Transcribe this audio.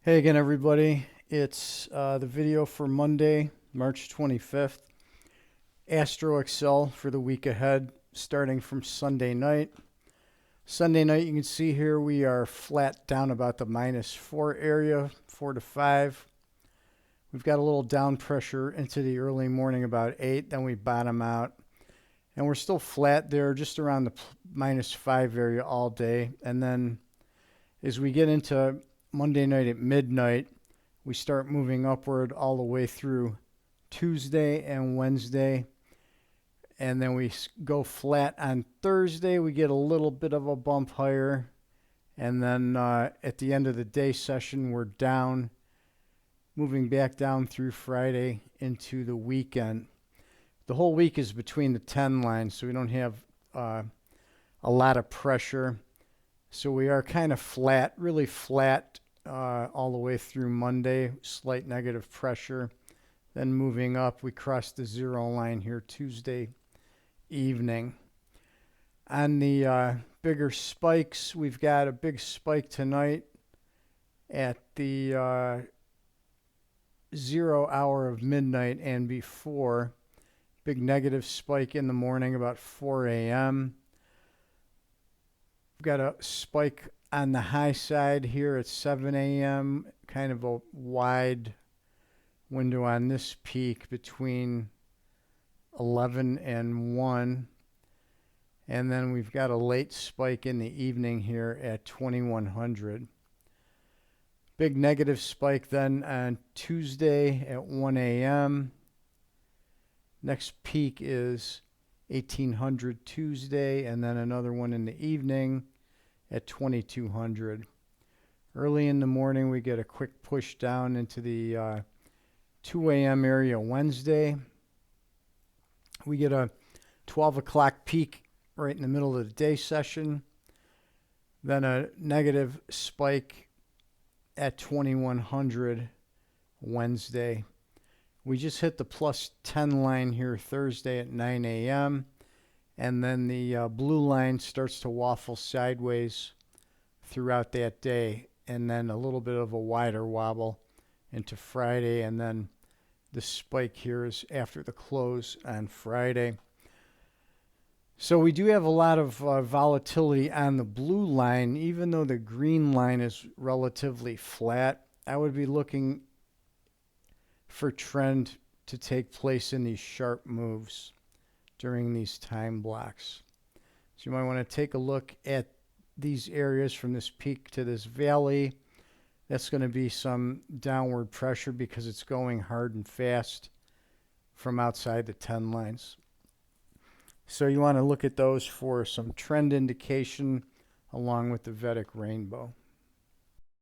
Hey again, everybody. It's the video for Monday, March 25th. Astro Excel for the week ahead, starting from Sunday night. Sunday night, you can see here we are flat down about the -4 area, 4 to 5. We've got a little down pressure into the early morning about 8, then we bottom out. And we're still flat there, just around the -5 area all day. And then as we get into Monday night at midnight, we start moving upward all the way through Tuesday and Wednesday. And then we go flat on Thursday. We get a little bit of a bump higher. And then at the end of the day session, we're down, moving back down through Friday into the weekend. The whole week is between the 10 lines, so we don't have a lot of pressure. So we are kind of flat, really flat all the way through Monday, slight negative pressure. Then moving up, we cross the 0 line here Tuesday evening. On the bigger spikes, we've got a big spike tonight at the 0 hour of midnight and before. Big negative spike in the morning about 4 a.m. We've got a spike on the high side here at 7 a.m. Kind of a wide window on this peak between 11 and 1. And then we've got a late spike in the evening here at 2100. Big negative spike then on Tuesday at 1 a.m. Next peak is 1800 Tuesday, and then another one in the evening at 2200. Early in the morning, we get a quick push down into the 2 a.m. area Wednesday. We get a 12 o'clock peak right in the middle of the day session. Then a negative spike at 2100 Wednesday. We just hit the +10 line here Thursday at 9 a.m. And then the blue line starts to waffle sideways throughout that day. And then a little bit of a wider wobble into Friday. And then the spike here is after the close on Friday. So we do have a lot of volatility on the blue line. Even though the green line is relatively flat, I would be looking for trend to take place in these sharp moves during these time blocks. So you might want to take a look at these areas from this peak to this valley. That's going to be some downward pressure because it's going hard and fast from outside the 10 lines. So you want to look at those for some trend indication along with the Vedic rainbow.